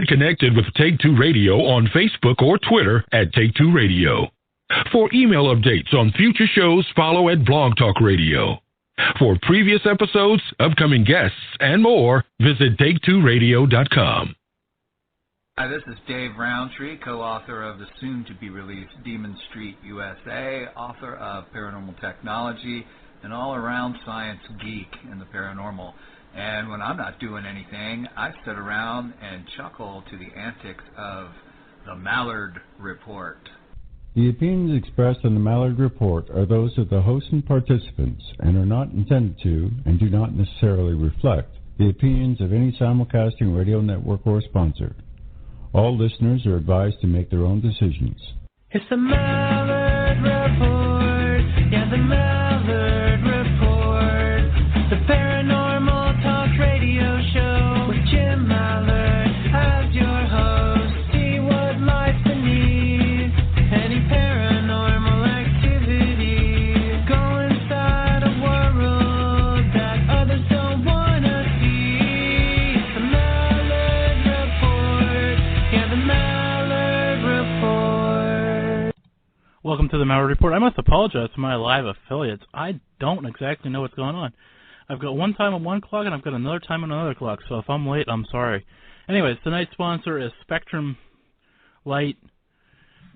Get connected with Take Two Radio on Facebook or Twitter at Take Two Radio. For email updates on future shows, follow at Blog Talk Radio. For previous episodes, upcoming guests, and more, visit Take2Radio.com. Hi, this is Dave Roundtree, co-author of the soon-to-be-released Demon Street USA, author of Paranormal Technology, an all-around science geek in the paranormal. And when I'm not doing anything, I sit around and chuckle to the antics of the Mallard Report. The opinions expressed on the Mallard Report are those of the host and participants and are not intended to and do not necessarily reflect the opinions of any simulcasting radio network or sponsor. All listeners are advised to make their own decisions. It's the Mallard Report, yeah, the Mallard Report, the paranormal talk radio show with Jim Mallard as your host. See what lies beneath any paranormal activity. Go inside a world that others don't want to see. It's the Mallard Report, yeah, the Mallard Report. Welcome to the Mallard Report. I must apologize to my live affiliates. I don't exactly know what's going on. I've got one time at 1 o'clock and I've got another time at another clock, so if I'm late, I'm sorry. Anyways, tonight's sponsor is Spectrum Light,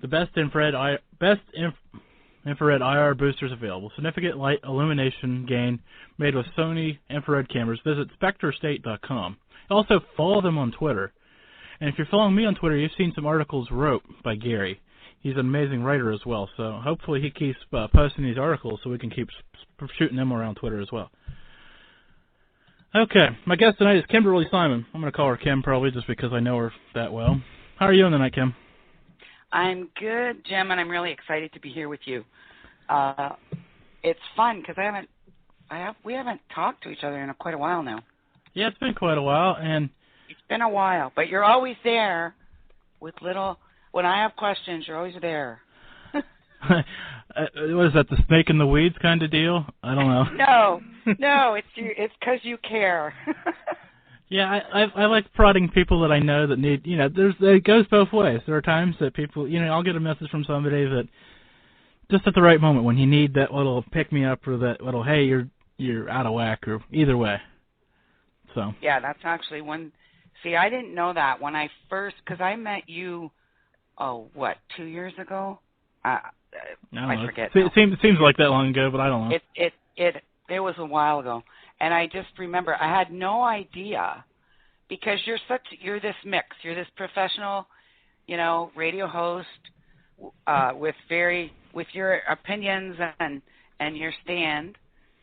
the best infrared IR boosters available. Significant light illumination gain made with Sony infrared cameras. Visit SpectreState.com. Also, follow them on Twitter. And if you're following me on Twitter, you've seen some articles wrote by Gary. He's an amazing writer as well, so hopefully he keeps posting these articles so we can keep shooting them around Twitter as well. Okay, my guest tonight is Kimberley Simon. I'm going to call her Kim probably just because I know her that well. How are you doing tonight, Kim? I'm good, Jim, and I'm really excited to be here with you. It's fun because we haven't talked to each other in quite a while now. Yeah, it's been quite a while, and it's been a while, but you're always there with little. When I have questions, you're always there. What is that, the snake in the weeds kind of deal? I don't know. No, it's because you care. Yeah, I like prodding people that I know that need, it goes both ways. There are times that people, I'll get a message from somebody that just at the right moment when you need that little pick-me-up or that little, hey, you're out of whack, or either way. So. Yeah, that's actually one. See, I didn't know that when I first, because I met you, 2 years ago? I forget. It seems like that long ago, but I don't know. It was a while ago, and I just remember I had no idea because you're this mix. You're this professional, radio host with your opinions and your stand,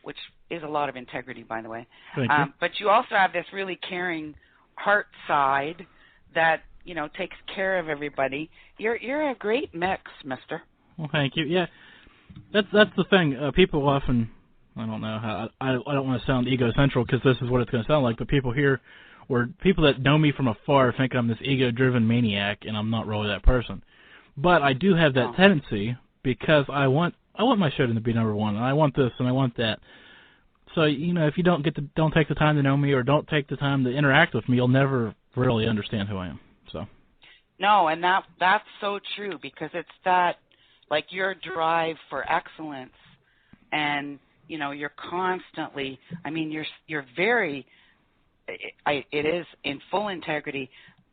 which is a lot of integrity, by the way. Thank you. But you also have this really caring heart side that takes care of everybody. You're a great mix, mister. Well, thank you. Yeah, that's the thing. People often, I don't know how, I don't want to sound egocentric because this is what it's going to sound like, but people here, or people that know me from afar think I'm this ego-driven maniac, and I'm not really that person. But I do have that tendency because I want my show to be number one, and I want this and I want that. So if you don't take the time to know me or don't take the time to interact with me, you'll never really understand who I am. So. No, and that's so true because it's that, like your drive for excellence, and you're constantly. I mean, you're very. It is in full integrity,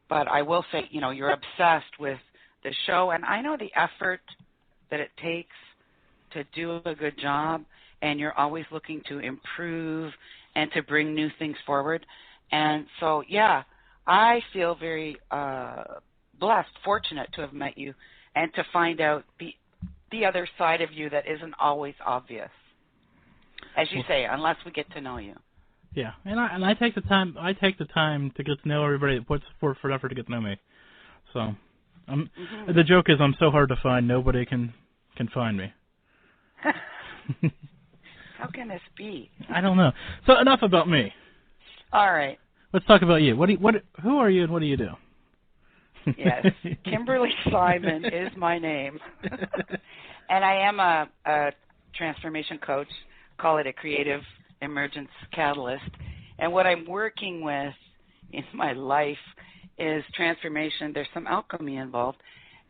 but I will say, you're obsessed with the show, and I know the effort that it takes to do a good job, and you're always looking to improve and to bring new things forward, and so yeah. I feel very blessed, fortunate to have met you and to find out the other side of you that isn't always obvious. As you say, unless we get to know you. Yeah, and I take the time. I take the time to get to know everybody that puts forth effort to get to know me. So, the joke is I'm so hard to find. Nobody can find me. How can this be? I don't know. So enough about me. All right. Let's talk about you. Who are you and what do you do? Yes, Kimberley Simon is my name. And I am a transformation coach, call it a creative-emergence-catalyst. And what I'm working with in my life is transformation. There's some alchemy involved.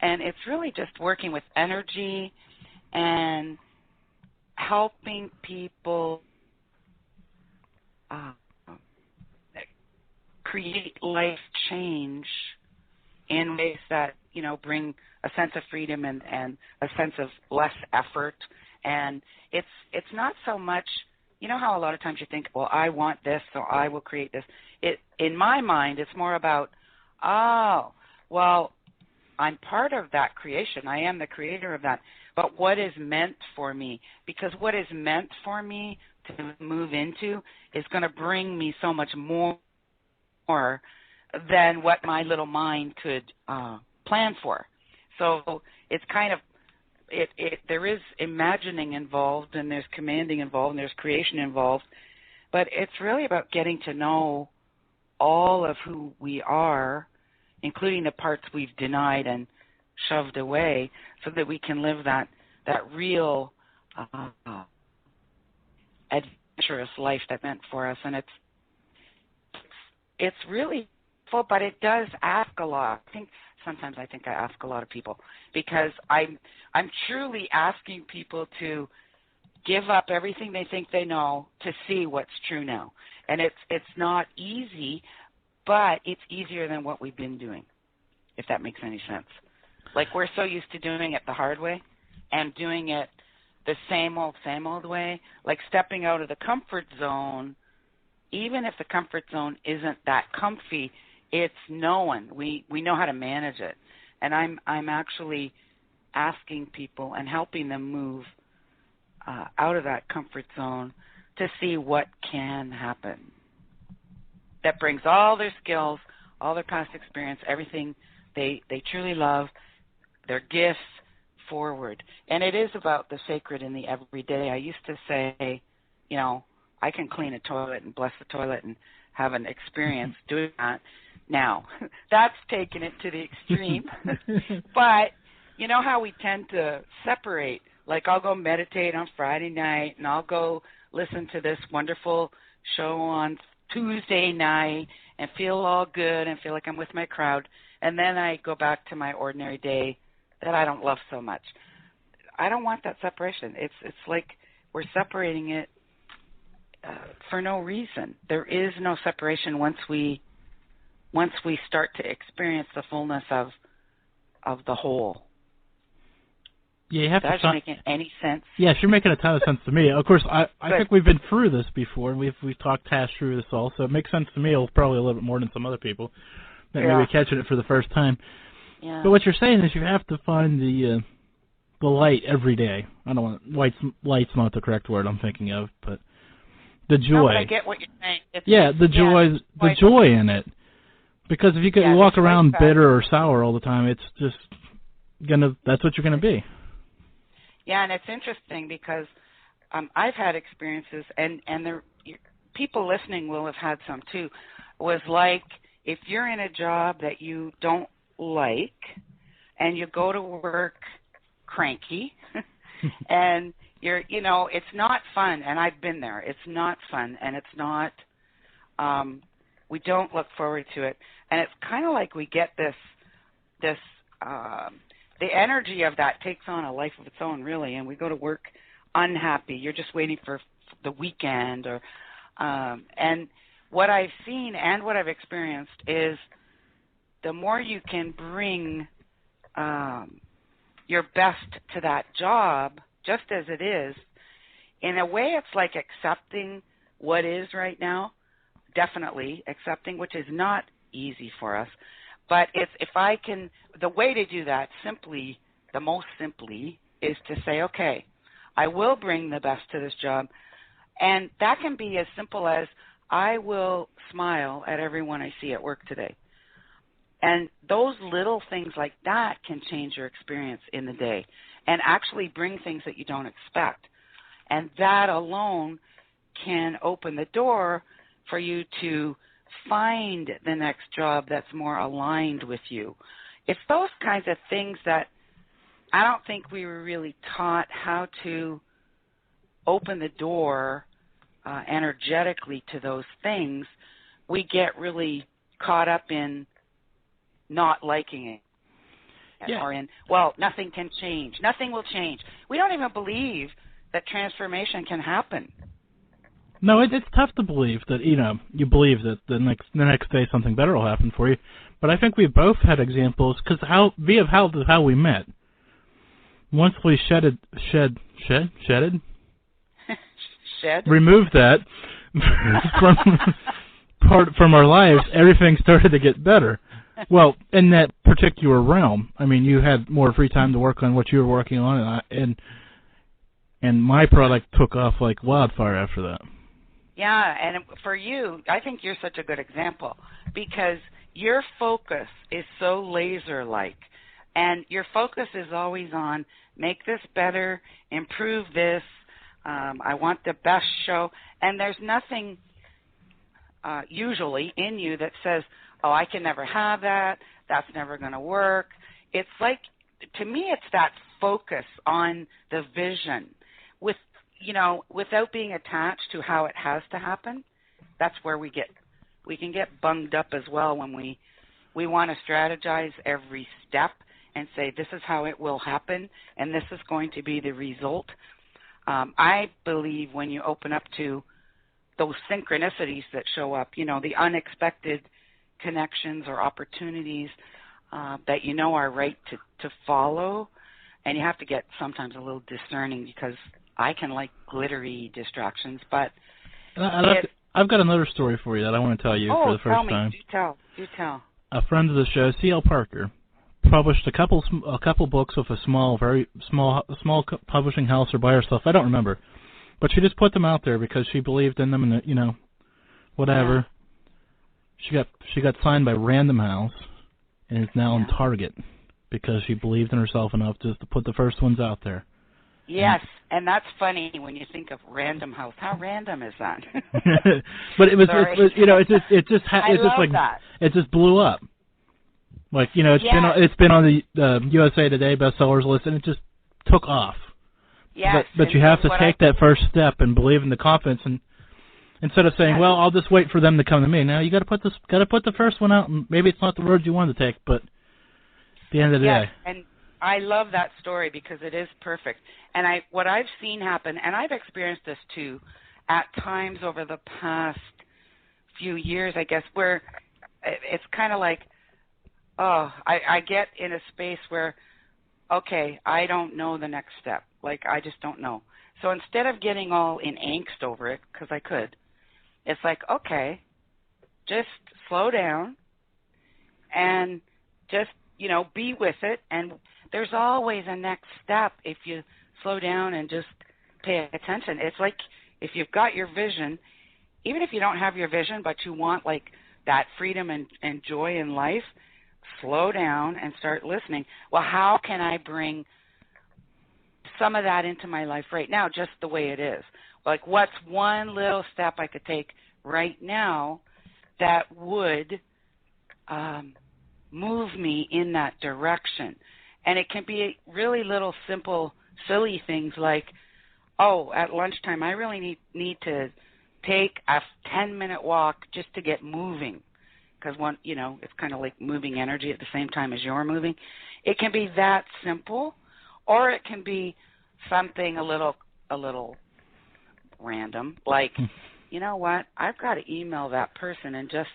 And it's really just working with energy and helping people create life change in ways that, bring a sense of freedom and a sense of less effort. And it's not so much, how a lot of times you think, well, I want this, so I will create this. In my mind, it's more about, well, I'm part of that creation. I am the creator of that. But what is meant for me? Because what is meant for me to move into is going to bring me so much more than what my little mind could plan for. So it's kind of, there is imagining involved, and there's commanding involved, and there's creation involved. But it's really about getting to know all of who we are, including the parts we've denied and shoved away, so that we can live that real adventurous life that's meant for us. And it's really full, but it does ask a lot. Sometimes I think I ask a lot of people, because I'm truly asking people to give up everything they think they know to see what's true now. And it's not easy, but it's easier than what we've been doing, if that makes any sense. Like, we're so used to doing it the hard way and doing it the same old way, like stepping out of the comfort zone. Even if the comfort zone isn't that comfy, it's known. We know how to manage it. And I'm actually asking people and helping them move out of that comfort zone to see what can happen. That brings all their skills, all their past experience, everything they truly love, their gifts forward. And it is about the sacred in the everyday. I used to say, I can clean a toilet and bless the toilet and have an experience doing that. Now, that's taking it to the extreme. But you know how we tend to separate? Like, I'll go meditate on Friday night, and I'll go listen to this wonderful show on Tuesday night and feel all good and feel like I'm with my crowd. And then I go back to my ordinary day that I don't love so much. I don't want that separation. It's like we're separating it for no reason. There is no separation once we start to experience the fullness of the whole. Yeah, you have That's making any sense? Yes, you're making a ton of sense to me. Of course, I think we've been through this before, and we've talked past through this all, so it makes sense to me. Probably a little bit more than some other people that may be catching it for the first time. Yeah. But what you're saying is you have to find the light every day. I don't want light's not the correct word I'm thinking of, but the joy. No, but I get what you're saying. The joy in it. Because if you walk around bitter or sour all the time, it's just that's what you're gonna be. Yeah, and it's interesting because I've had experiences, and people listening will have had some too. Was like, if you're in a job that you don't like, and you go to work cranky, and it's not fun. And I've been there. It's not fun, and it's not. We don't look forward to it, and it's kind of like we get this. The energy of that takes on a life of its own, really, and we go to work unhappy. You're just waiting for the weekend, and what I've seen and what I've experienced is the more you can bring your best to that job, just as it is, in a way it's like accepting what is right now, definitely accepting, which is not easy for us. But the way to do that the most simply, is to say, okay, I will bring the best to this job. And that can be as simple as, I will smile at everyone I see at work today. And those little things like that can change your experience in the day and actually bring things that you don't expect. And that alone can open the door for you to find the next job that's more aligned with you. It's those kinds of things that I don't think we were really taught how to open the door energetically to those things. We get really caught up in not liking it. Yeah. Or in, well, nothing can change. Nothing will change. We don't even believe that transformation can happen. No, it's tough to believe that, you believe that the next day something better will happen for you. But I think we both had examples, because how we met. Once we removed that from our lives, everything started to get better. Well, in that particular realm, I mean, you had more free time to work on what you were working on, and my product took off like wildfire after that. Yeah, and for you, I think you're such a good example because your focus is so laser-like, and your focus is always on make this better, improve this, I want the best show, and there's nothing usually in you that says, oh, I can never have that, that's never going to work. It's like, to me, it's that focus on the vision without being attached to how it has to happen. That's where we can get bunged up as well when we want to strategize every step and say this is how it will happen and this is going to be the result. I believe when you open up to those synchronicities that show up, the unexpected connections or opportunities that are right to follow, and you have to get sometimes a little discerning because I can like glittery distractions, but I've got another story for you that I want to tell you for the first time. Do tell. A friend of the show, C.L. Parker, published a couple books with a very small publishing house or by herself. I don't remember, but she just put them out there because she believed in them, and whatever. Yeah. She got signed by Random House, and is now in Target because she believed in herself enough just to put the first ones out there. Yes, and that's funny when you think of Random House. How random is that? But it just blew up. Like, it's been on the USA Today bestsellers list, and it just took off. Yes. But you have to take that first step and believe in the confidence, and instead of saying, well, I'll just wait for them to come to me. Now you got to put the first one out, and maybe it's not the road you wanted to take, but at the end of the day. And I love that story because it is perfect. And what I've seen happen, and I've experienced this too, at times over the past few years, I guess, where it's kind of like, I get in a space where, okay, I don't know the next step. Like, I just don't know. So instead of getting all in angst over it, because I could, it's like, okay, just slow down and just, be with it. And there's always a next step if you slow down and just pay attention. It's like if you've got your vision, even if you don't have your vision, but you want like that freedom and joy in life, slow down and start listening. Well, how can I bring some of that into my life right now, just the way it is? Like, what's one little step I could take right now that would move me in that direction? And it can be really little, simple, silly things like, at lunchtime, I really need to take a 10-minute walk just to get moving. Because it's kind of like moving energy at the same time as you're moving. It can be that simple, or it can be something a little random, like, you know what, I've got to email that person and just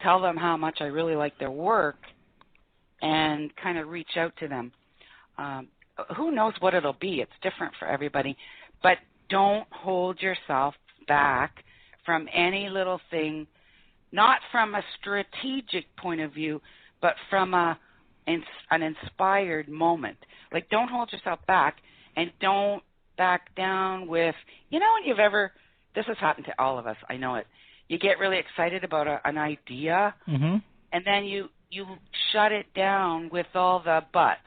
tell them how much I really like their work and kind of reach out to them. Who knows what it'll be? It's different for everybody. But don't hold yourself back from any little thing, not from a strategic point of view, but from an inspired moment. Like, don't hold yourself back, and don't back down with, when you've ever, this has happened to all of us, I know it, you get really excited about an idea, and then you shut it down with all the buts.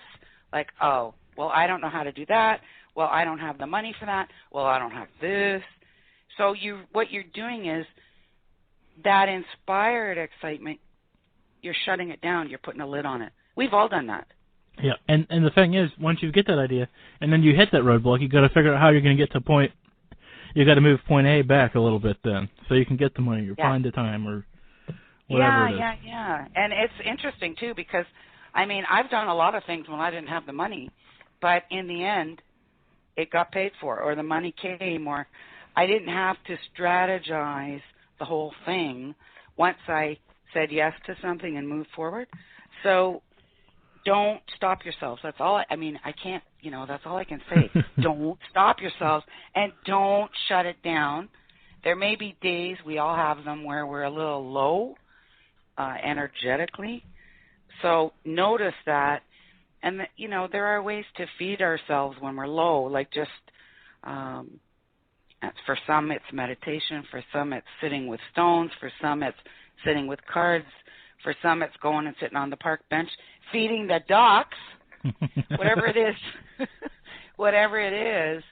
Like, well, I don't know how to do that. Well, I don't have the money for that. Well, I don't have this. So what you're doing is that inspired excitement, you're shutting it down. You're putting a lid on it. We've all done that. Yeah, and the thing is, once you get that idea, and then you hit that roadblock, you got to figure out how you're going to get to point. You got to move point A back a little bit then, so you can get the money or find the time or whatever it is. Yeah. And it's interesting, too, because, I mean, I've done a lot of things when I didn't have the money, but in the end, it got paid for, or the money came, or I didn't have to strategize the whole thing once I said yes to something and moved forward. So don't stop yourselves. That's all. I mean, I can't, that's all I can say. Don't stop yourselves, and don't shut it down. There may be days, we all have them, where we're a little low energetically. So notice that. And, there are ways to feed ourselves when we're low, like just for some it's meditation, for some it's sitting with stones, for some it's sitting with cards, for some it's going and sitting on the park bench, feeding the ducks, whatever it is. Whatever it is,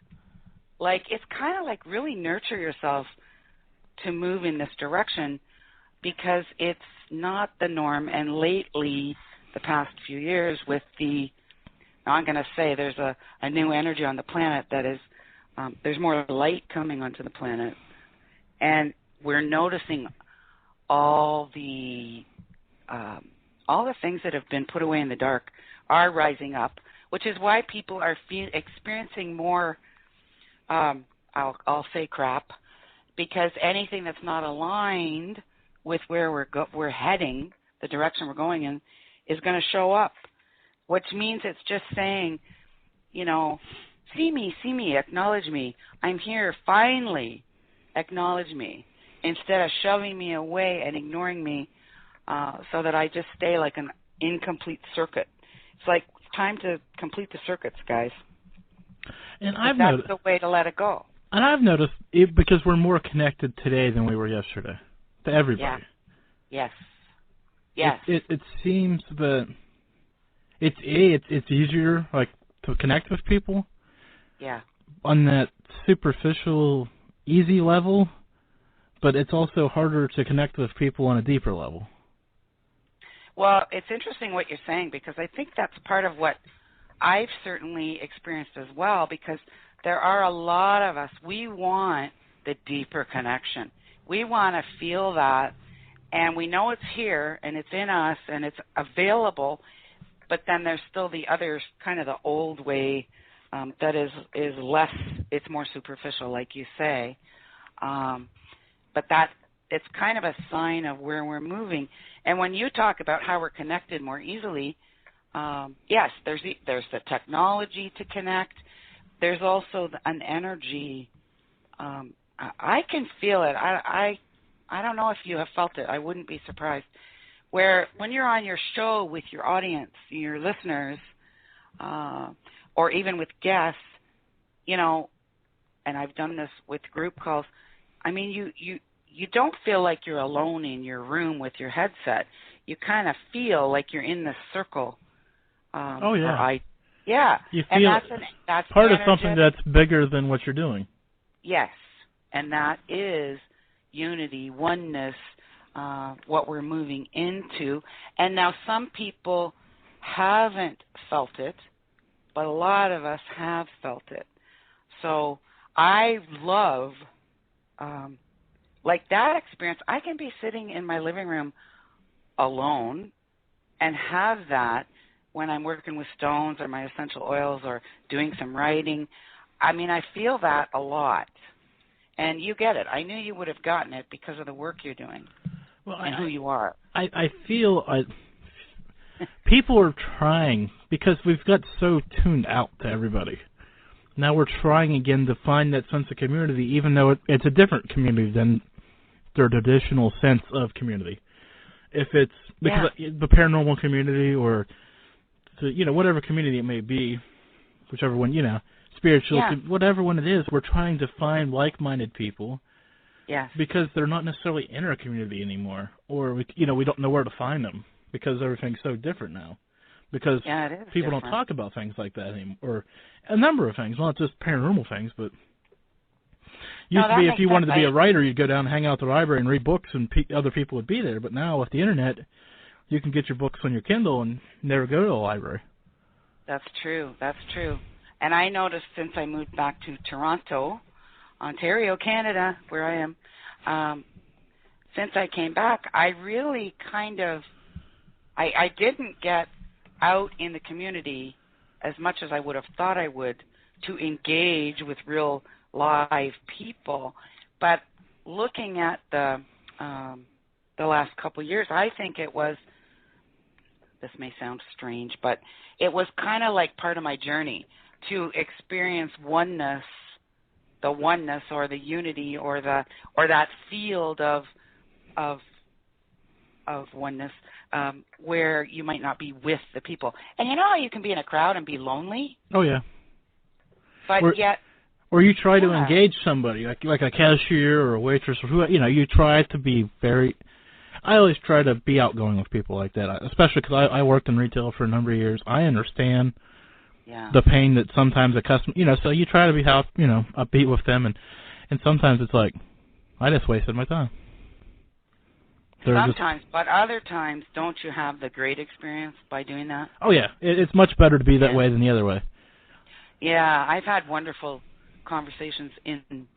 like it's kind of like really nurture yourself to move in this direction, because it's not the norm. And lately, the past few years, with I'm going to say there's a new energy on the planet that is, there's more light coming onto the planet, and we're noticing all the things that have been put away in the dark are rising up, which is why people are experiencing more, I'll say crap, because anything that's not aligned with where we're heading, the direction we're going in, is going to show up, which means it's just saying, see me, acknowledge me. I'm here, finally, acknowledge me, instead of shoving me away and ignoring me, so that I just stay like an incomplete circuit. It's like time to complete the circuits, guys. And that's the way to let it go. And I've noticed it because we're more connected today than we were yesterday to everybody. Yeah. Yes. It seems that it's easier to connect with people. Yeah. On that superficial, easy level, but it's also harder to connect with people on a deeper level. Well, it's interesting what you're saying, because I think that's part of what I've certainly experienced as well, because there are a lot of us, we want the deeper connection. We want to feel that, and we know it's here, and it's in us, and it's available, but then there's still the other, kind of the old way that is less, it's more superficial, like you say. But that it's kind of a sign of where we're moving. And when you talk about how we're connected more easily, yes, there's the technology to connect. There's also an energy. I can feel it. I don't know if you have felt it. I wouldn't be surprised. Where when you're on your show with your audience, your listeners, or even with guests, and I've done this with group calls, I mean, you don't feel like you're alone in your room with your headset. You kind of feel like you're in this circle. Oh, yeah. You and feel that's part of something that's bigger than what you're doing. Yes, and that is unity, oneness, what we're moving into. And now some people haven't felt it, but a lot of us have felt it. So I love, like that experience. I can be sitting in my living room alone and have that when I'm working with stones or my essential oils or doing some writing. I mean, I feel that a lot. And you get it. I knew you would have gotten it because of the work you're doing and who you are. I feel people are trying, because we've got so tuned out to everybody. Now we're trying again to find that sense of community, even though it's a different community than their traditional sense of community. If it's because the paranormal community or whatever community it may be, whichever one, spiritual, whatever one it is, we're trying to find like-minded people. Yes. Because they're not necessarily in our community anymore, or we don't know where to find them because everything's so different now. Because people don't talk about things like that anymore, or a number of things, not just paranormal things, but used to be if you wanted to be a writer, you'd go down and hang out at the library and read books, and other people would be there. But now with the internet, you can get your books on your Kindle and never go to the library. That's true. And I noticed since I moved back to Toronto, Ontario, Canada, where I am, since I came back, I really kind of, I didn't get out in the community as much as I would have thought I would to engage with real live people. But looking at the last couple of years, I think it was, this may sound strange, but it was kind of like part of my journey to experience oneness, the oneness or the unity or that field of oneness where you might not be with the people. And you know how you can be in a crowd and be lonely? Oh, yeah. But yet... Or you try to engage somebody, like a cashier or a waitress, or who, you try to be very... I always try to be outgoing with people like that, especially because I worked in retail for a number of years. I understand the pain that sometimes a customer, so you try to be upbeat with them, and sometimes it's like, I just wasted my time. Sometimes, but other times, don't you have the great experience by doing that? Oh, yeah. It's much better to be that way than the other way. Yeah, I've had wonderful conversations in,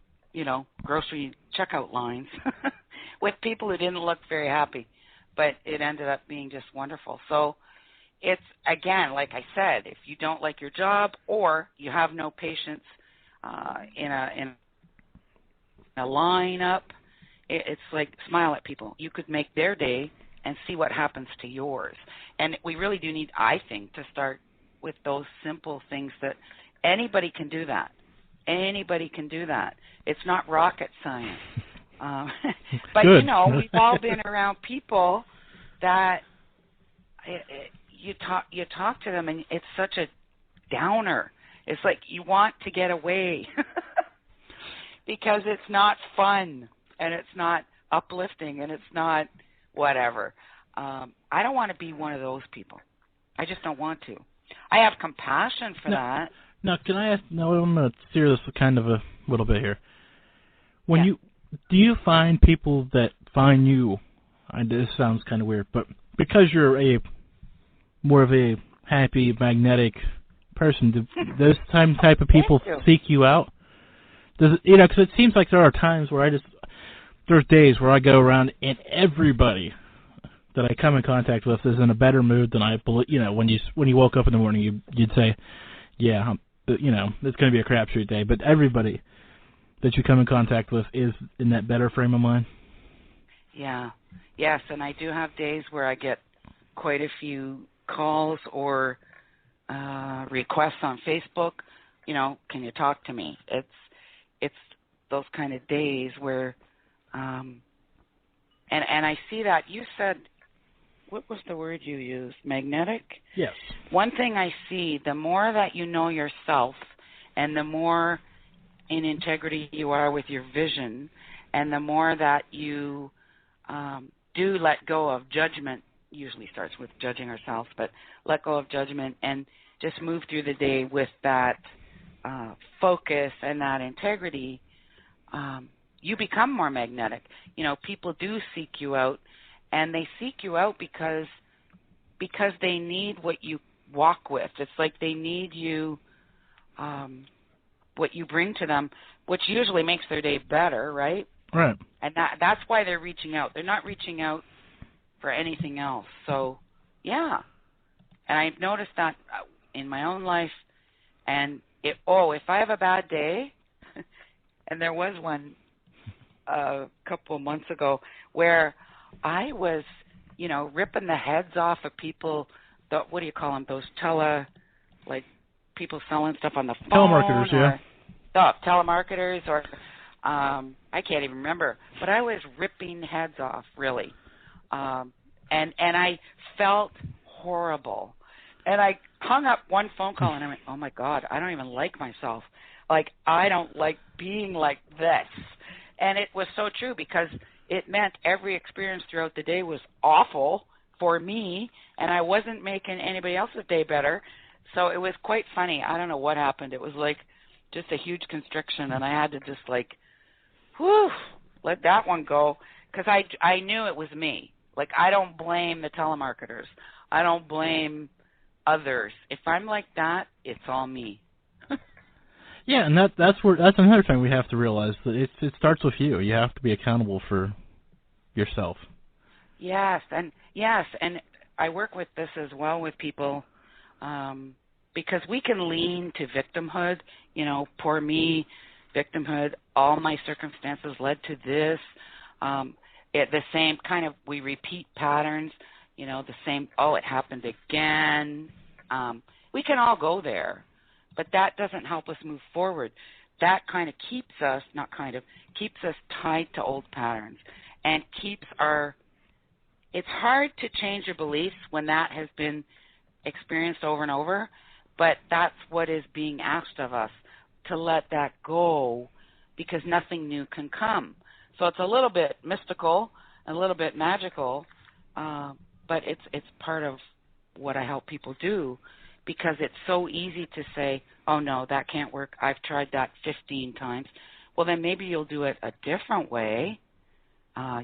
grocery checkout lines with people who didn't look very happy, but it ended up being just wonderful. So it's, again, like I said, if you don't like your job or you have no patience in a lineup, it's like smile at people. You could make their day and see what happens to yours. And we really do need, I think, to start with those simple things that anybody can do that. Anybody can do that. It's not rocket science. But, Good. We've all been around people that you talk to them, and it's such a downer. It's like you want to get away because it's not fun, and it's not uplifting, and it's not whatever. I don't want to be one of those people. I just don't want to. I have compassion for that. Now, can I ask? No, I'm going to steer this kind of a little bit here. Do you find people that find you? This sounds kind of weird, but because you're more of a happy, magnetic person, do those type of people seek you out? Does it, because it seems like there are times where there's days where I go around and everybody that I come in contact with is in a better mood than I believe. When you woke up in the morning, you'd say, yeah, it's going to be a crapshoot day. But everybody that you come in contact with is in that better frame of mind. Yeah. Yes, and I do have days where I get quite a few calls or requests on Facebook. Can you talk to me? It's those kind of days where, and I see that you said, what was the word you used? Magnetic? Yes. One thing I see, the more that you know yourself and the more in integrity you are with your vision and the more that you do let go of judgment, usually starts with judging ourselves, but let go of judgment and just move through the day with that focus and that integrity, you become more magnetic. People do seek you out, and they seek you out because they need what you walk with. It's like they need you, what you bring to them, which usually makes their day better, right? Right. And that's why they're reaching out. They're not reaching out for anything else. So, yeah. And I've noticed that in my own life. And if I have a bad day, and there was one a couple of months ago where I was, ripping the heads off of people, what do you call them, those people selling stuff on the phone. Telemarketers, yeah. Telemarketers, or I can't even remember. But I was ripping heads off, really. And I felt horrible. And I hung up one phone call, and I went, oh, my God, I don't even like myself. Like, I don't like being like this. And it was so true because it meant every experience throughout the day was awful for me, and I wasn't making anybody else's day better. So it was quite funny. I don't know what happened. It was like just a huge constriction, and I had to just let that one go because I knew it was me. Like, I don't blame the telemarketers. I don't blame others. If I'm like that, it's all me. Yeah, and that's another thing we have to realize that it starts with you. You have to be accountable for yourself. Yes, and I work with this as well with people because we can lean to victimhood. Poor me, victimhood. All my circumstances led to this. The same kind of, we repeat patterns. The same. Oh, it happened again. We can all go there, but that doesn't help us move forward. That kind of keeps us tied to old patterns and keeps our. It's hard to change your beliefs when that has been experienced over and over, but that's what is being asked of us, to let that go, because nothing new can come. So it's a little bit mystical, a little bit magical, but it's part of what I help people do, because it's so easy to say, oh, no, that can't work. I've tried that 15 times. Well, then maybe you'll do it a different way.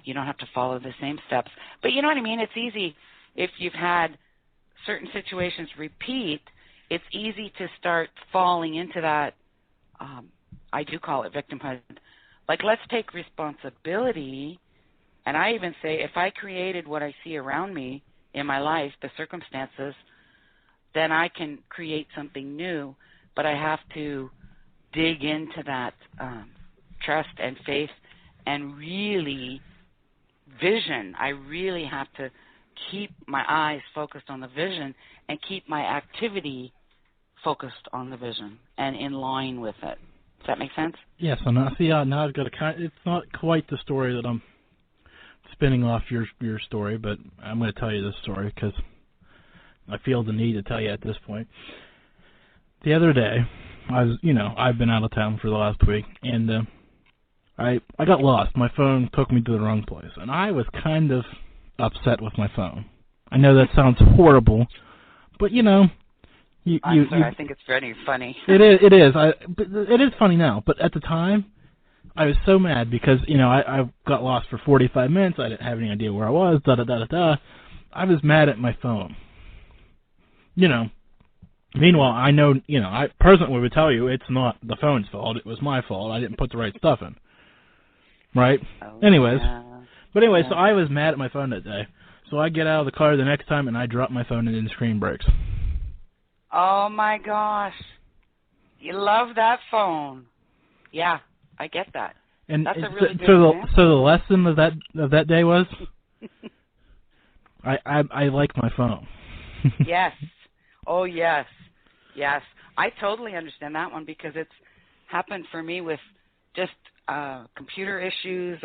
You don't have to follow the same steps. But you know what I mean? It's easy if you've had certain situations repeat, it's easy to start falling into that, I do call it victimhood. Like, let's take responsibility. And I even say, if I created what I see around me in my life, the circumstances, then I can create something new. But I have to dig into that trust and faith and really vision. I really have to keep my eyes focused on the vision and keep my activity focused on the vision and in line with it. Does that make sense? Yes. And now I've got it's not quite the story that I'm spinning off your story, but I'm going to tell you this story because I feel the need to tell you at this point. The other day, I've been out of town for the last week, and I got lost. My phone took me to the wrong place, and I was kind of upset with my phone. I know that sounds horrible, but I'm sorry, I think it's very funny. It is. It is funny now, but at the time, I was so mad because I got lost for 45 minutes. I didn't have any idea where I was. I was mad at my phone. Meanwhile, I know, I personally would tell you it's not the phone's fault. It was my fault. I didn't put the right stuff in. Right? Oh, Anyways. Yeah. But anyway, so I was mad at my phone that day. So I get out of the car the next time and I drop my phone and then the screen breaks. Oh, my gosh. You love that phone. Yeah, I get that. And that's a really good example. So the lesson of that day was I like my phone. Yes. Oh, yes. Yes. I totally understand that one because it's happened for me with just computer issues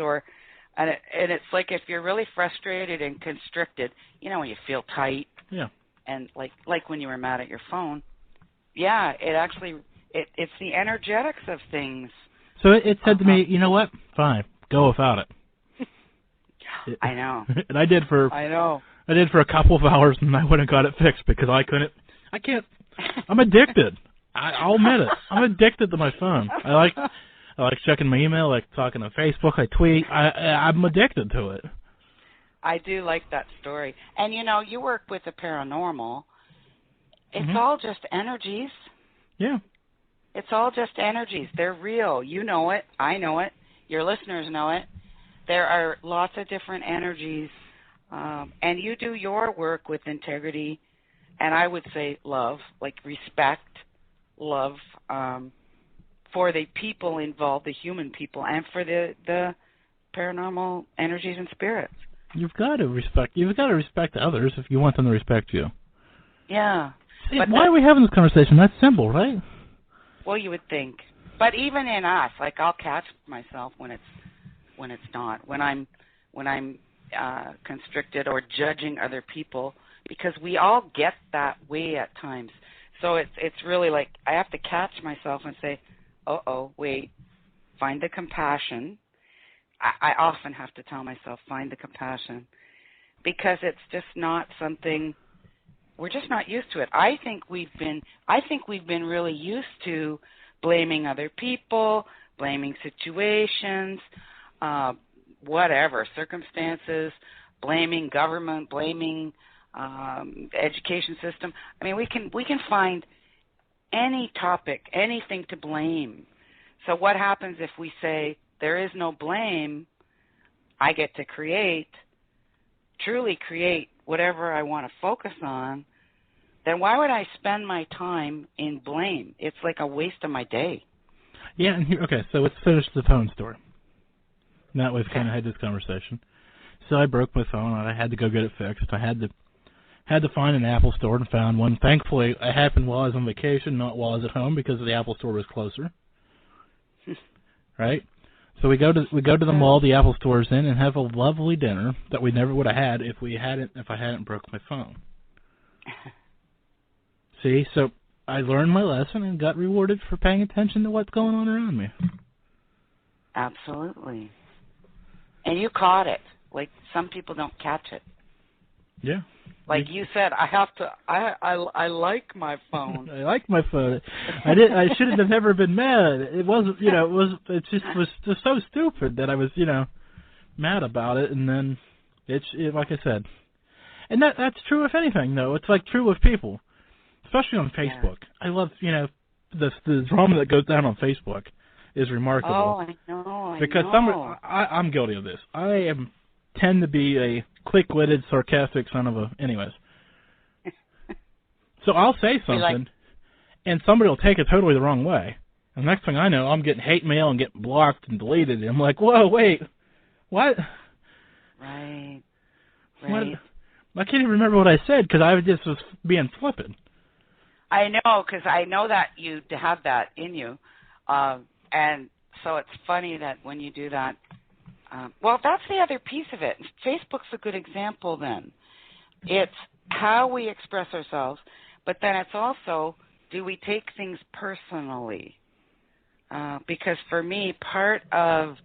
and it's like if you're really frustrated and constricted, when you feel tight. Yeah. And like when you were mad at your phone. Yeah, it's the energetics of things. So it said to me, you know what? Fine. Go without it. I know. And I did for a couple of hours, and I went and got it fixed because I can't. I'm addicted. I'll admit it. I'm addicted to my phone. I like checking my email, like talking on Facebook. I tweet. I'm addicted to it. I do like that story. And you work with the paranormal. It's all just energies. Yeah. It's all just energies. They're real. You know it. I know it. Your listeners know it. There are lots of different energies. And you do your work with integrity, and I would say love, like respect, love for the people involved, the human people, and for the paranormal energies and spirits. You've got to respect others if you want them to respect you. Yeah. See, why are we having this conversation? That's simple, right? Well, you would think. But even in us, like I'll catch myself when it's not. When I'm constricted or judging other people, because we all get that way at times. So it's really like I have to catch myself and say, wait, find the compassion. I often have to tell myself, find the compassion, because it's just not something, we're just not used to it. I think we've been really used to blaming other people, blaming situations, whatever, circumstances, blaming government, blaming education system. I mean, we can find any topic, anything to blame. So what happens if we say there is no blame? I get to truly create whatever I want to focus on, then why would I spend my time in blame? It's like a waste of my day. Yeah, and okay, so let's finish the phone story. Now we've kind of had this conversation. So I broke my phone, and I had to go get it fixed. I had to find an Apple store and found one. Thankfully, it happened while I was on vacation, not while I was at home, because the Apple store was closer. Right? So we go to the mall, the Apple store's in, and have a lovely dinner that we never would have had if I hadn't broke my phone. See, so I learned my lesson and got rewarded for paying attention to what's going on around me. Absolutely. And you caught it. Like some people don't catch it. Yeah. Like you said, I like my phone. I like my phone. I should have never been mad. It wasn't, it was just so stupid that I was, mad about it. And then it's like I said, and that's true of anything though. It's like true of people, especially on Facebook. Yeah. I love, the drama that goes down on Facebook is remarkable. Oh, I know. Because I'm guilty of this. I tend to be a quick-witted, sarcastic son of a... Anyways. So I'll say something, and somebody will take it totally the wrong way. And the next thing I know, I'm getting hate mail and getting blocked and deleted. And I'm like, whoa, wait, what? Right. What? I can't even remember what I said because I just was being flippant. I know, because I know that you have that in you. And so it's funny that when you do that, well, that's the other piece of it. Facebook's a good example then. It's how we express ourselves, but then it's also, do we take things personally? Because for me, part of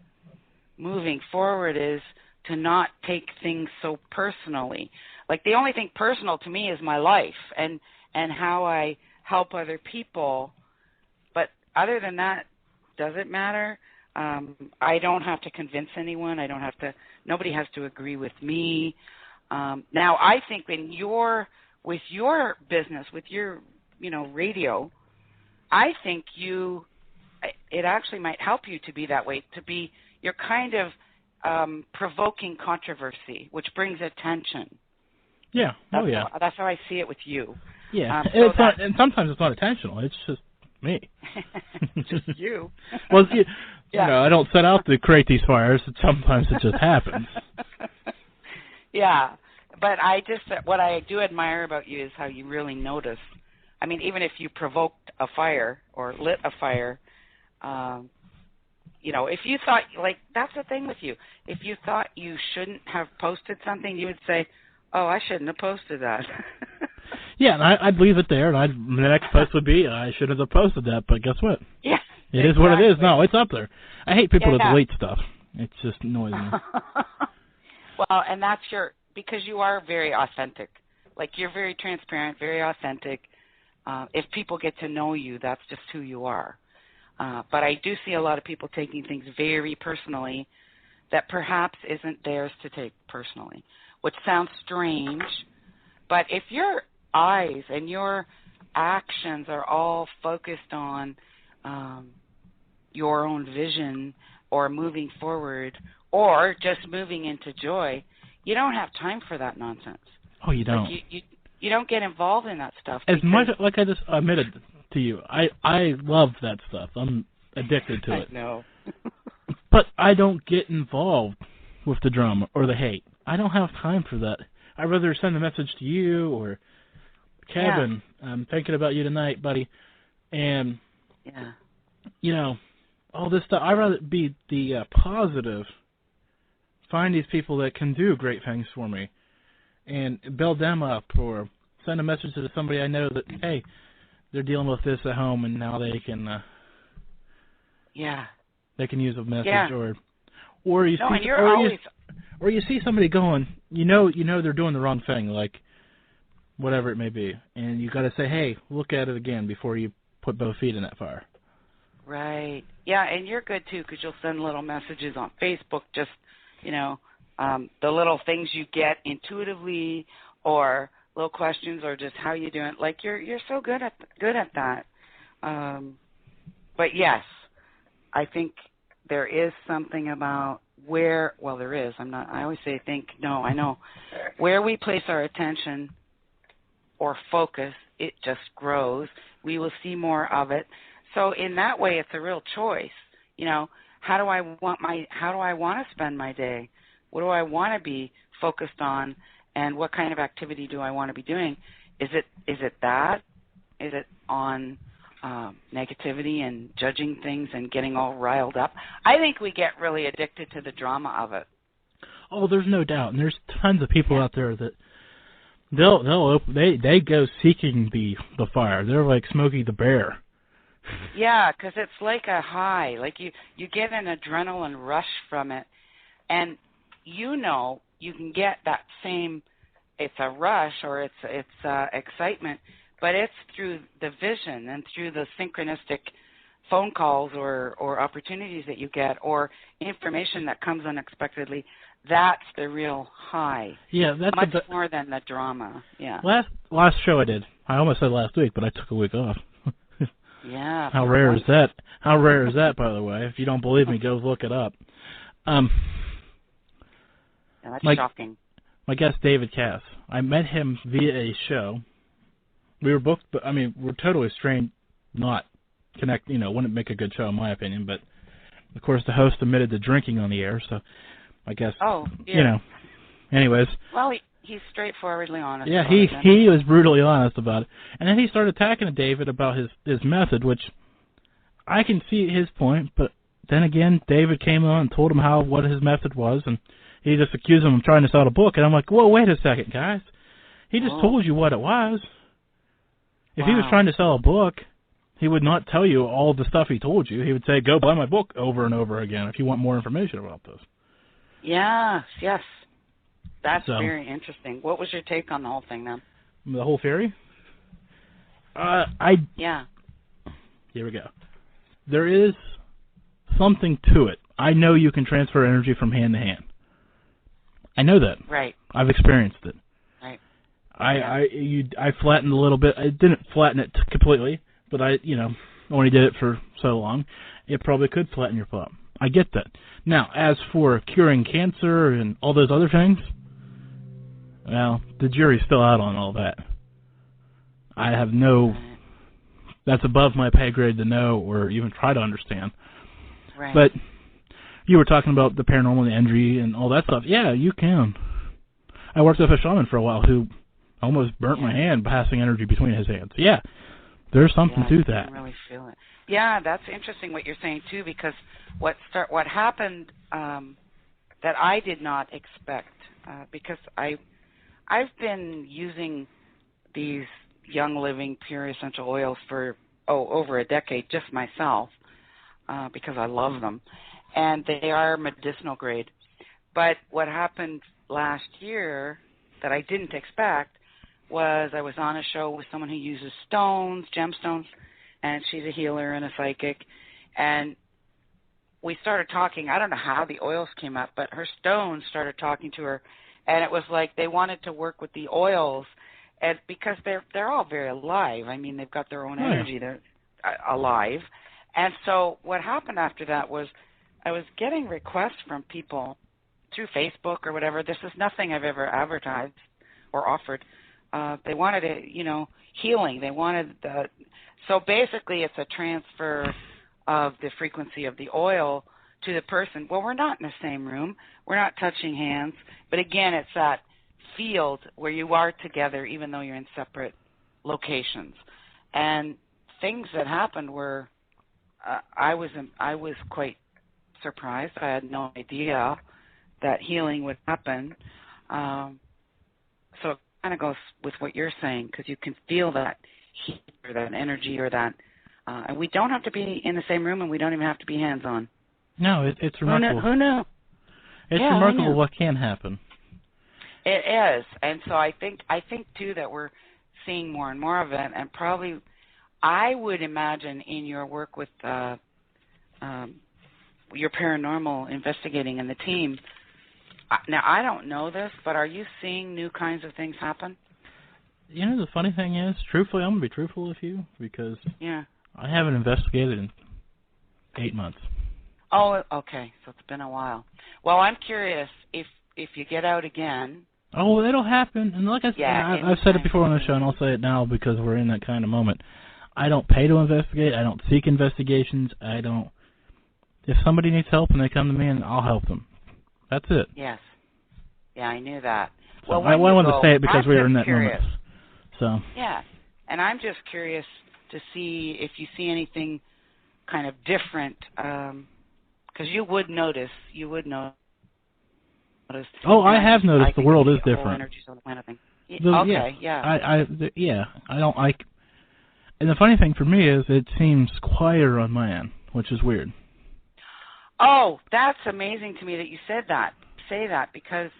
moving forward is to not take things so personally. Like the only thing personal to me is my life and how I help other people. But other than that, does it matter? I don't have to convince anyone. Nobody has to agree with me. Now, I think with your business, with your, radio, I think it actually might help you to be that way, you're kind of provoking controversy, which brings attention. Yeah. That's how I see it with you. Yeah. And sometimes it's not intentional. It's just me. Just you. Well, I don't set out to create these fires. Sometimes it just happens. Yeah, but what I do admire about you is how you really notice. I mean, even if you provoked a fire or lit a fire, if you thought, that's the thing with you. If you thought you shouldn't have posted something, you would say, oh, I shouldn't have posted that. Yeah, and I'd leave it there, and the next post would be, I shouldn't have posted that, but guess what? Yeah, it is what it is. No, it's up there. I hate people that delete stuff. It's just annoys me. Well, and that's because you are very authentic. Like, you're very transparent, very authentic. If people get to know you, that's just who you are. But I do see a lot of people taking things very personally that perhaps isn't theirs to take personally, which sounds strange. But if your eyes and your actions are all focused on your own vision or moving forward or just moving into joy, you don't have time for that nonsense. Oh, you don't. You don't get involved in that stuff. As much like I just admitted to you, I love that stuff. I'm addicted to it. I know. But I don't get involved with the drama or the hate. I don't have time for that. I'd rather send a message to you or Kevin. Yeah. I'm thinking about you tonight, buddy. And, all this stuff. I'd rather be the positive, find these people that can do great things for me and build them up, or send a message to somebody I know that, hey, they're dealing with this at home and now they can they can use a message, or you see somebody going, they're doing the wrong thing, like whatever it may be, and you got to say, hey, look at it again before you put both feet in that fire. Right. Yeah, and you're good too, because you'll send little messages on Facebook, just the little things you get intuitively, or little questions, or just how you doing. Like you're so good at that. But yes, I think there is something about there is. I always say think. No, I know. Where we place our attention or focus, it just grows. We will see more of it. So in that way, it's a real choice. How do I want to spend my day? What do I want to be focused on? And what kind of activity do I want to be doing? Is it that? Is it on negativity and judging things and getting all riled up? I think we get really addicted to the drama of it. Oh, there's no doubt. And there's tons of people out there that they go seeking the fire. They're like Smokey the Bear. Yeah, because it's like a high. Like you get an adrenaline rush from it, and you can get that same. It's a rush or it's excitement, but it's through the vision and through the synchronistic phone calls or opportunities that you get or information that comes unexpectedly. That's the real high. Yeah, that's much more than the drama. Yeah. Last show I did. I almost said last week, but I took a week off. Yeah. How rare is that? How rare is that, by the way? If you don't believe me, go look it up. Yeah, that's shocking. My guest, David Cass. I met him via a show. We were booked, but we're totally strange, not connect. Wouldn't make a good show in my opinion. But of course, the host admitted to drinking on the air, so I guess. Oh, yeah. Anyways. Well, he's straightforwardly honest. Yeah, he was brutally honest about it, and then he started attacking David about his method, which I can see his point, but then again, David came on and told him what his method was, and he just accused him of trying to sell a book, and I'm like, whoa, wait a second, guys. He just told you what it was. If he was trying to sell a book, he would not tell you all the stuff he told you. He would say, go buy my book over and over again if you want more information about this. Yes. That's very interesting. What was your take on the whole thing, then? The whole theory? Yeah. Here we go. There is something to it. I know you can transfer energy from hand to hand. I know that. Right. I've experienced it. Right. I flattened a little bit. I didn't flatten it completely, but I only did it for so long. It probably could flatten your thought. I get that. Now, as for curing cancer and all those other things, well, the jury's still out on all that. I have that's above my pay grade to know or even try to understand. Right. But you were talking about the paranormal, the energy, and all that stuff. Yeah, you can. I worked with a shaman for a while who almost burnt my hand passing energy between his hands. Yeah, there's something to that. I can really feel it. Yeah, that's interesting what you're saying, too, because what happened that I did not expect, because I've been using these Young Living pure essential oils for over a decade just myself because I love them. And they are medicinal grade. But what happened last year that I didn't expect was I was on a show with someone who uses stones, gemstones, and she's a healer and a psychic. And we started talking. I don't know how the oils came up, but her stones started talking to her. And it was like they wanted to work with the oils and because they're all very alive. I mean, they've got their own energy. They're alive. And so what happened after that was I was getting requests from people through Facebook or whatever. This is nothing I've ever advertised or offered. They wanted healing. They wanted so basically it's a transfer of the frequency of the oil to the person. Well, we're not in the same room. We're not touching hands. But again, it's that field where you are together even though you're in separate locations. And things that happened were I was quite surprised. I had no idea that healing would happen. So it kind of goes with what you're saying because you can feel that heat or that energy or that. And we don't have to be in the same room and we don't even have to be hands-on. No, it's remarkable. Who knew? It's remarkable what can happen. It is. And so I think too, that we're seeing more and more of it. And probably I would imagine in your work with your paranormal investigating and the team, now I don't know this, but are you seeing new kinds of things happen? The funny thing is, truthfully, I'm going to be truthful with you because I haven't investigated in 8 months. Oh, okay. So it's been a while. Well, I'm curious if you get out again. Oh, it'll happen. And like I said, I've said it before on the show, and I'll say it now because we're in that kind of moment. I don't pay to investigate. I don't seek investigations. I don't. If somebody needs help and they come to me, and I'll help them. That's it. Yes. Yeah, I knew that. So well, I wanted to say it because we were in that curious. moment. So. Yeah, and I'm just curious to see if you see anything kind of different, because you would notice. You would notice. Oh, I have noticed the world is different. Okay, yeah. I don't like. And the funny thing for me is it seems quieter on my end, which is weird. Oh, that's amazing to me that you said that. Say that, because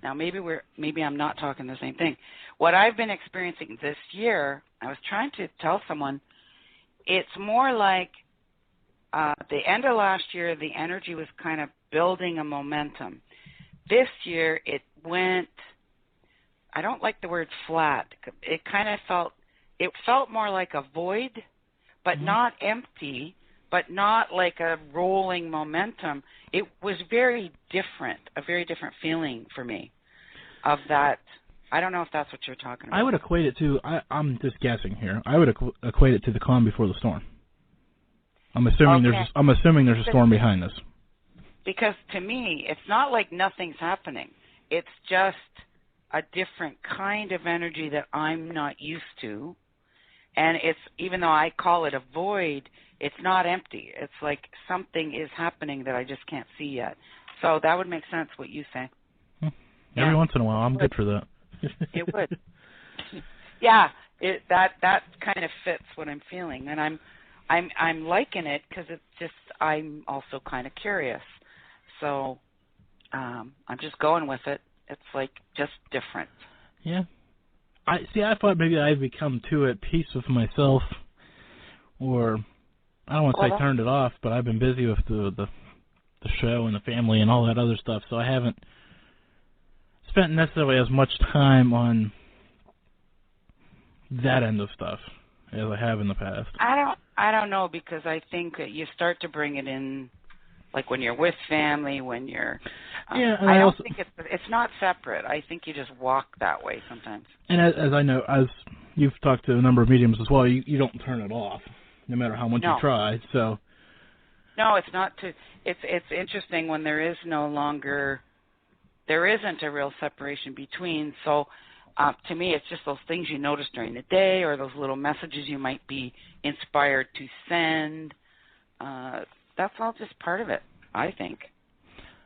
now maybe I'm not talking the same thing. What I've been experiencing this year, I was trying to tell someone, it's more like the end of last year, the energy was kind of building a momentum. This year, it went, I don't like the word flat. It kind of felt more like a void, but not empty, but not like a rolling momentum. It was very different, a very different feeling for me of that. I don't know if that's what you're talking about. I would equate it to, I'm just guessing here, I would equate it to the calm before the storm. I'm assuming there's a storm behind this. Because to me, it's not like nothing's happening. It's just a different kind of energy that I'm not used to. And it's, even though I call it a void, it's not empty. It's like something is happening that I just can't see yet. So that would make sense what you say. Every once in a while, I'm good for that. It would. Yeah, that kind of fits what I'm feeling, and I'm liking it because it's just I'm also kind of curious. So I'm just going with it. It's like just different. Yeah. I thought maybe I'd become too at peace with myself, or I don't want to say turned it off, but I've been busy with the show and the family and all that other stuff, so I haven't spent necessarily as much time on that end of stuff as I have in the past. I don't know, because I think that you start to bring it in, like when you're with family, when you're. I don't think it's not separate. I think you just walk that way sometimes. And as I know, as you've talked to a number of mediums as well, you don't turn it off, no matter how much you try. So. No, it's not. It's interesting when there isn't a real separation between. So, to me, it's just those things you notice during the day, or those little messages you might be inspired to send. That's all just part of it, I think.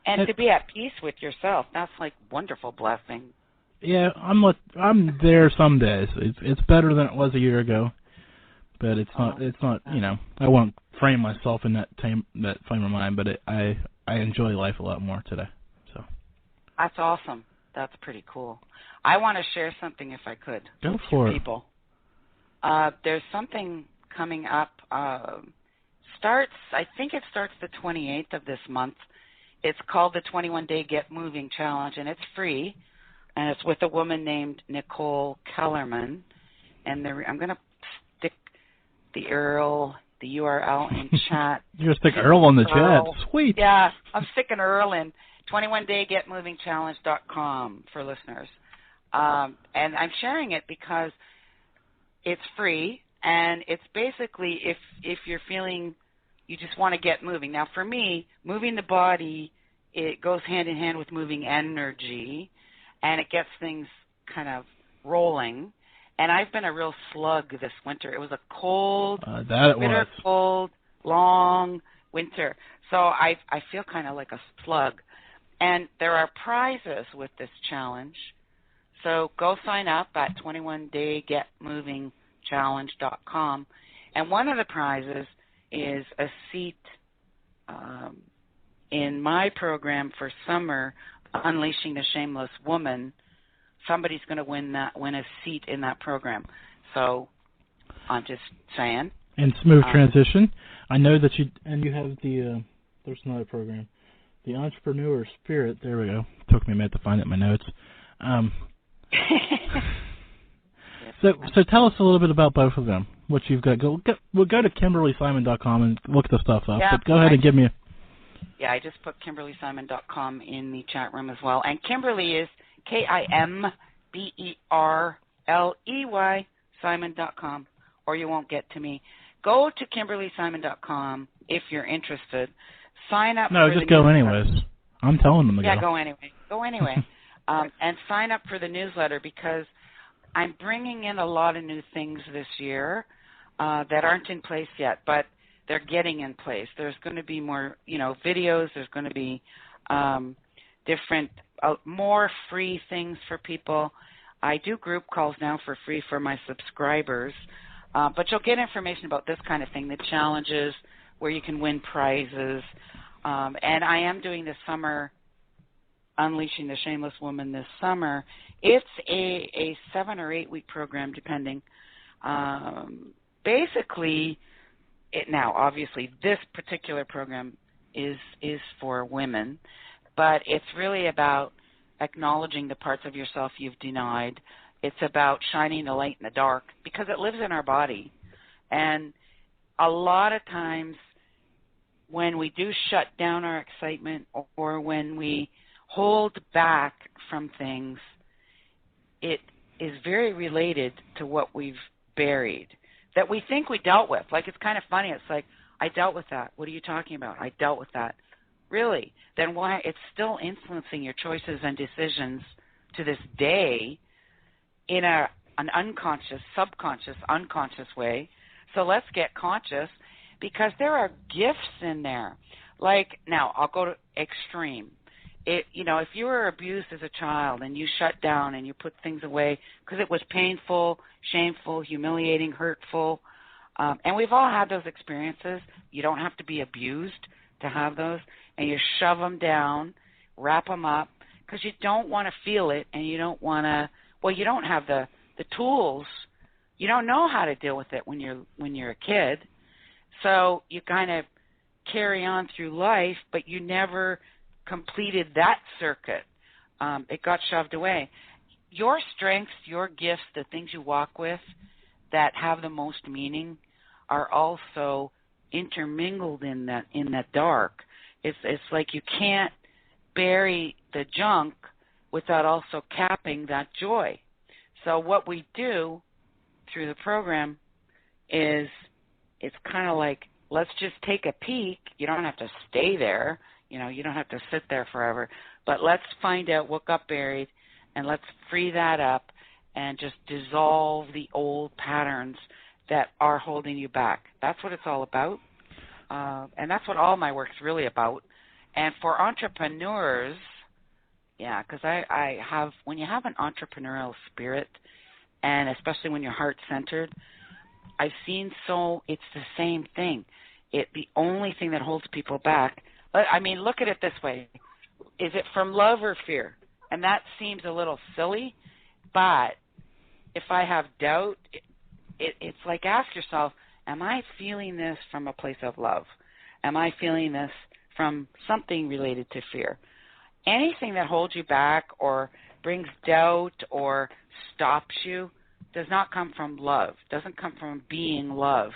And to be at peace with yourself, that's like wonderful blessing. Yeah, I'm there some days. It's better than it was a year ago, but it's not. You know, I won't frame myself in that frame of mind, but I enjoy life a lot more today. So that's awesome. That's pretty cool. I want to share something if I could. Go for it. People. There's something coming up. I think it starts the 28th of this month. It's called the 21-Day Get Moving Challenge, and it's free. And it's with a woman named Nicole Kellerman. And I'm going to stick the URL in chat. You're going to stick Earl on the chat. Sweet. Yeah, I'm sticking Earl in. 21daygetmovingchallenge.com for listeners. And I'm sharing it because it's free, and it's basically if you're feeling you just want to get moving. Now, for me, moving the body, it goes hand in hand with moving energy, and it gets things kind of rolling. And I've been a real slug this winter. It was a cold, cold, long winter. So I feel kind of like a slug. And there are prizes with this challenge. So go sign up at 21daygetmovingchallenge.com. And one of the prizes is a seat in my program for summer, Unleashing the Shameless Woman. Somebody's going to win a seat in that program. So I'm just saying. And smooth transition. I know that you have the there's another program, the Entrepreneur Spirit. There we go. Took me a minute to find it in my notes. So tell us a little bit about both of them. What you've got. We'll go to KimberleySimon.com and look the stuff up. Yeah, but go ahead and give me Yeah, I just put KimberleySimon.com in the chat room as well. And Kimberley is KIMBERLEY Simon.com, or you won't get to me. Go to KimberleySimon.com if you're interested. Sign up. No, for just the go newsletter. anyways. I'm telling them to Yeah, go. go anyway. Go anyway. And sign up for the newsletter because I'm bringing in a lot of new things this year that aren't in place yet, but they're getting in place. There's going to be more, videos. There's going to be different, more free things for people. I do group calls now for free for my subscribers, but you'll get information about this kind of thing, the challenges, where you can win prizes. And I am doing this summer, Unleashing the Shameless Woman this summer. It's a 7 or 8 week program, depending. Basically, now obviously this particular program is for women, but it's really about acknowledging the parts of yourself you've denied. It's about shining the light in the dark because it lives in our body. And a lot of times when we do shut down our excitement or when we hold back from things, it is very related to what we've buried that we think we dealt with. Like, it's kind of funny. It's like, I dealt with that. What are you talking about? I dealt with that. Really? Then why? It's still influencing your choices and decisions to this day in an unconscious, subconscious, unconscious way. So let's get conscious because there are gifts in there. Like, now, I'll go to extreme. If you were abused as a child and you shut down and you put things away because it was painful, shameful, humiliating, hurtful, and we've all had those experiences. You don't have to be abused to have those, and you shove them down, wrap them up, because you don't want to feel it, and you don't want to. Well, you don't have the tools. You don't know how to deal with it when you're a kid, so you kind of carry on through life, but you never completed that circuit. It got shoved away. Your strengths, your gifts, the things you walk with that have the most meaning are also intermingled in that dark. It's like you can't bury the junk without also capping that joy. So what we do through the program is it's kind of like, let's just take a peek. You don't have to stay there. You don't have to sit there forever. But let's find out what got buried, and let's free that up and just dissolve the old patterns that are holding you back. That's what it's all about. And that's what all my work's really about. And for entrepreneurs, yeah, because I have, when you have an entrepreneurial spirit, and especially when you're heart-centered, I've seen it's the same thing. The only thing that holds people back, I mean, look at it this way. Is it from love or fear? And that seems a little silly, but if I have doubt, it's like, ask yourself, am I feeling this from a place of love? Am I feeling this from something related to fear? Anything that holds you back or brings doubt or stops you does not come from love, doesn't come from being love.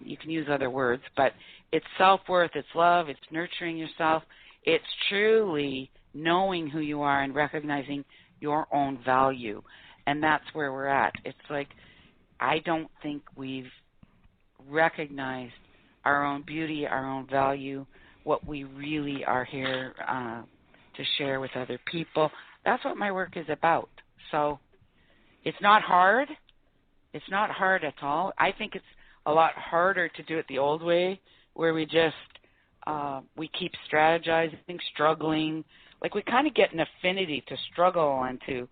You can use other words, but it's self-worth, it's love, it's nurturing yourself. It's truly knowing who you are and recognizing your own value. And that's where we're at. It's like, I don't think we've recognized our own beauty, our own value, what we really are here to share with other people. That's what my work is about. So it's not hard. It's not hard at all. I think it's a lot harder to do it the old way, where we just we keep strategizing, struggling. Like, we kind of get an affinity to struggle and to,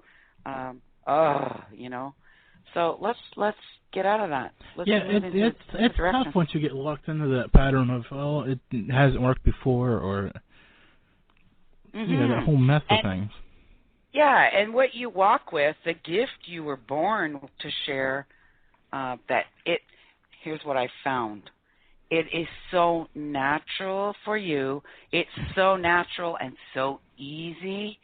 So let's get out of that. It's tough once you get locked into that pattern of, it hasn't worked before, or that whole mess of things. Yeah, and what you walk with, the gift you were born to share, here's what I found. It is so natural for you. It's so natural and so easy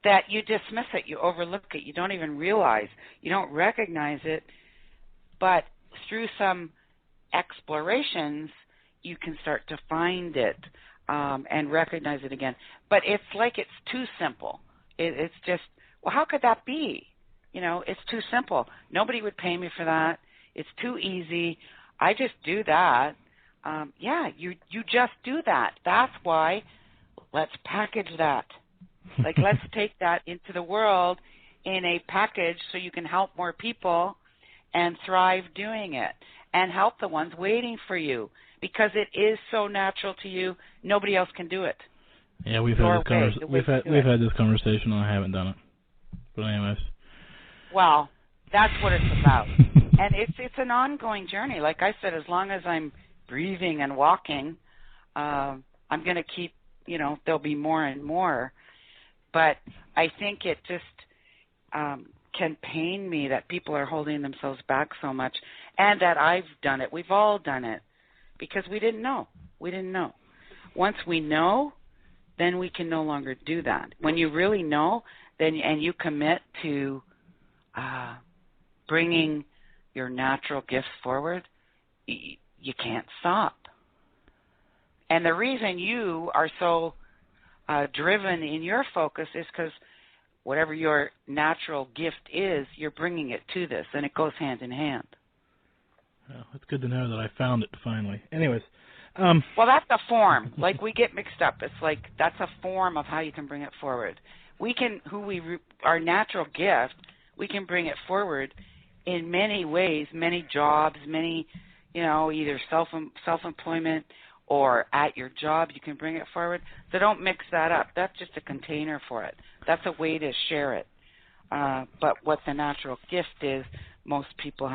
that you dismiss it, you overlook it, you don't even realize, you don't recognize it. But through some explorations, you can start to find it. and recognize it again. But it's like it's too simple. It's just, well, how could that be? You know, it's too simple. Nobody would pay me for that. It's too easy. I just do that. Yeah, you just do that. That's why let's package that. Like, let's take that into the world in a package so you can help more people and thrive doing it and help the ones waiting for you because it is so natural to you. Nobody else can do it. Yeah, we've had this conversation and I haven't done it. But anyways. Well, that's what it's about. And it's an ongoing journey. Like I said, as long as I'm breathing and walking, I'm going to keep, you know, there'll be more and more. But I think it just can pain me that people are holding themselves back so much and that I've done it. We've all done it because we didn't know. We didn't know. Once we know, then we can no longer do that. When you really know, then and you commit to bringing your natural gifts forward, you can't stop. And the reason you are so driven in your focus is because whatever your natural gift is, you're bringing it to this, and it goes hand in hand. Well, it's good to know that I found it finally. Anyways. Well, that's a form. Like, we get mixed up. It's like that's a form of how you can bring it forward. We can, our natural gift, we can bring it forward in many ways, many jobs, many, you know, either self-employment or at your job, you can bring it forward. So don't mix that up. That's just a container for it. That's a way to share it. But what the natural gift is, most people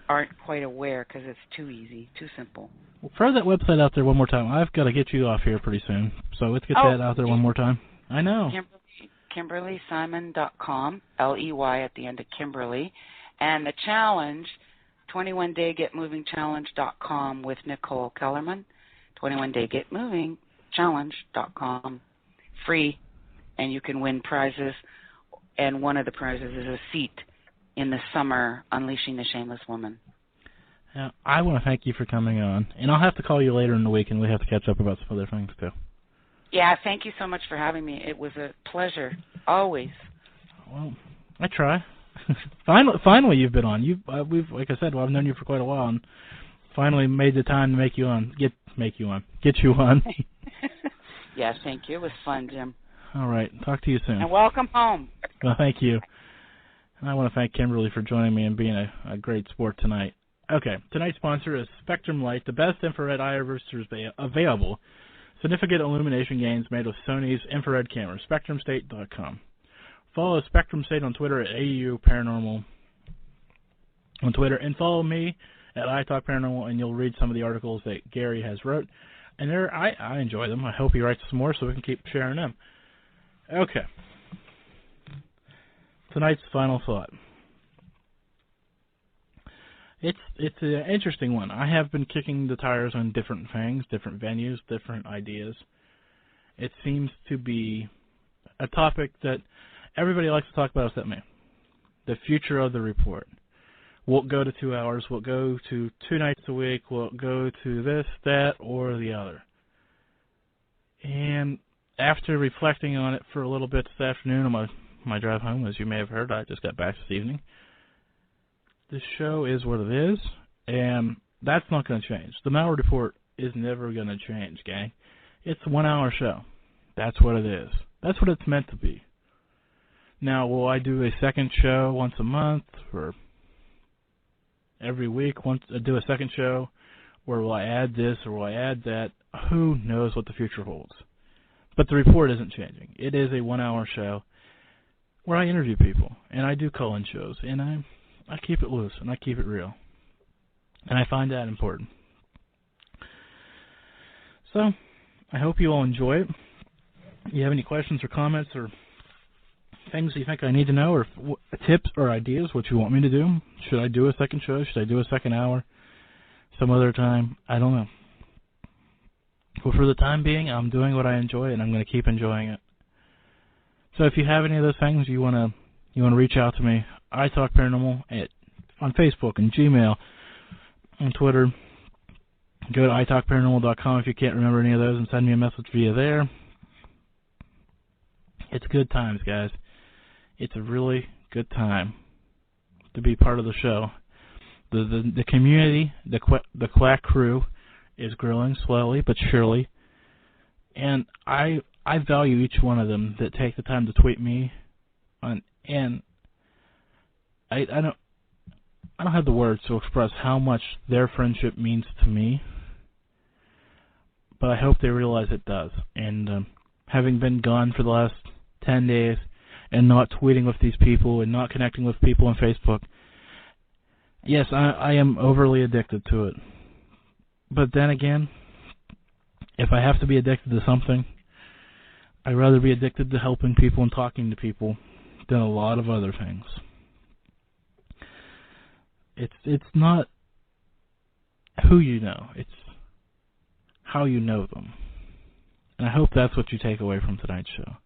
aren't quite aware because it's too easy, too simple. Well, throw that website out there one more time. I've got to get you off here pretty soon. So let's get that out there one more time. I know. KimberleySimon.com, L-E-Y at the end of Kimberley. And the challenge, 21daygetmovingchallenge.com with Nicole Kellerman. 21daygetmovingchallenge.com. Free, and you can win prizes. And one of the prizes is a seat in the summer Unleashing the Shameless Woman. Now, I want to thank you for coming on. And I'll have to call you later in the week, and we have to catch up about some other things, too. Yeah, thank you so much for having me. It was a pleasure, always. Well, I try. Finally, you've been on. We've, like I said, I've known you for quite a while, and finally made the time to get you on. Yes, thank you. It was fun, Jim. All right. Talk to you soon. And welcome home. Well, thank you. And I want to thank Kimberly for joining me and being a great sport tonight. Okay, tonight's sponsor is Spectrum Light, the best infrared eye harvesters available. Significant illumination gains made with Sony's infrared cameras. SpectrumState.com. Follow Spectrum State on Twitter at AU Paranormal on Twitter, and follow me at iTalkParanormal, and you'll read some of the articles that Gary has wrote. And I enjoy them. I hope he writes some more so we can keep sharing them. Okay. Tonight's final thought. It's an interesting one. I have been kicking the tires on different things, different venues, different ideas. It seems to be a topic that everybody likes to talk about except me. The future of the report. Will it go to 2 hours? Will it go to 2 nights a week? Will it go to this, that, or the other? And after reflecting on it for a little bit this afternoon on my drive home, as you may have heard, I just got back this evening. This show is what it is, and that's not going to change. The Malliard Report is never going to change, gang. It's a 1-hour show. That's what it is. That's what it's meant to be. Now, will I do a second show once a month or every week? Do a second show, or will I add this or will I add that? Who knows what the future holds? But the report isn't changing. It is a 1-hour show where I interview people, and I do call-in shows, and I keep it loose, and I keep it real. And I find that important. So, I hope you all enjoy it. If you have any questions or comments or things you think I need to know, or tips or ideas, what you want me to do, should I do a second show? Should I do a second hour some other time? I don't know. But for the time being, I'm doing what I enjoy, and I'm going to keep enjoying it. So if you have any of those things you want to reach out to me, I Talk Paranormal on Facebook and Gmail, on Twitter, Go to italkparanormal.com if you can't remember any of those and send me a message via there. It's good times, guys. It's a really good time to be part of the show. The community, the Quack crew, is growing slowly but surely, and I value each one of them that take the time to tweet me, and I don't have the words to express how much their friendship means to me, but I hope they realize it does. And having been gone for the last 10 days and not tweeting with these people and not connecting with people on Facebook, yes, I am overly addicted to it. But then again, if I have to be addicted to something, I'd rather be addicted to helping people and talking to people than a lot of other things. It's not who you know, it's how you know them. And I hope that's what you take away from tonight's show.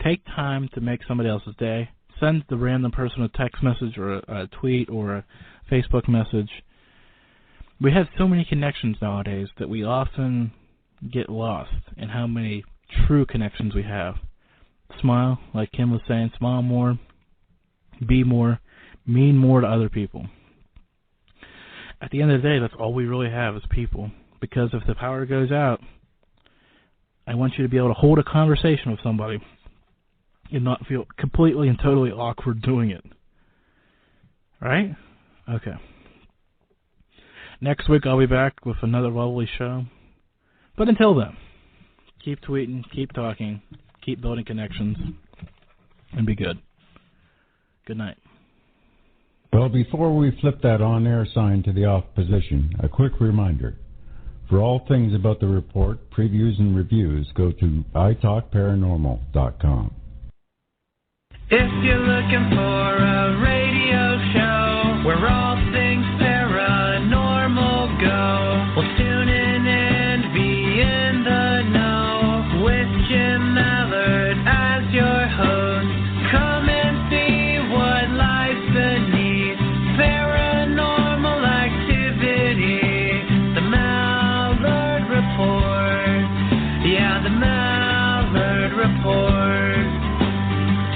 Take time to make somebody else's day. Send the random person a text message or a tweet or a Facebook message. We have so many connections nowadays that we often get lost in how many true connections we have. Smile, like Kim was saying, smile more, be more, mean more to other people. At the end of the day, that's all we really have is people. Because if the power goes out, I want you to be able to hold a conversation with somebody and not feel completely and totally awkward doing it. Right? Okay. Next week I'll be back with another lovely show. But until then, keep tweeting, keep talking, keep building connections, and be good. Good night. Well, before we flip that on-air sign to the off position, a quick reminder. For all things about the report, previews, and reviews, go to italkparanormal.com. If you're looking for a radio show where all things paranormal go, well, tune in and be in the know with Jim Mallard as your host. Come and see what lies beneath paranormal activity. The Mallard Report. Yeah, the Mallard Report.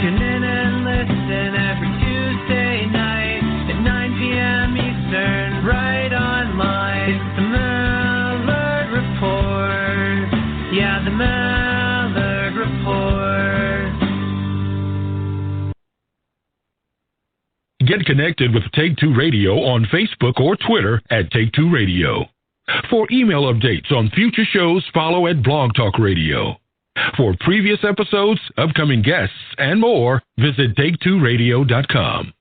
Tune in and listen every Tuesday night at 9 p.m. Eastern, right online. It's the Mallard Report. Yeah, the Mallard Report. Get connected with Take Two Radio on Facebook or Twitter at Take Two Radio. For email updates on future shows, follow at Blog Talk Radio. For previous episodes, upcoming guests, and more, visit take2radio.com.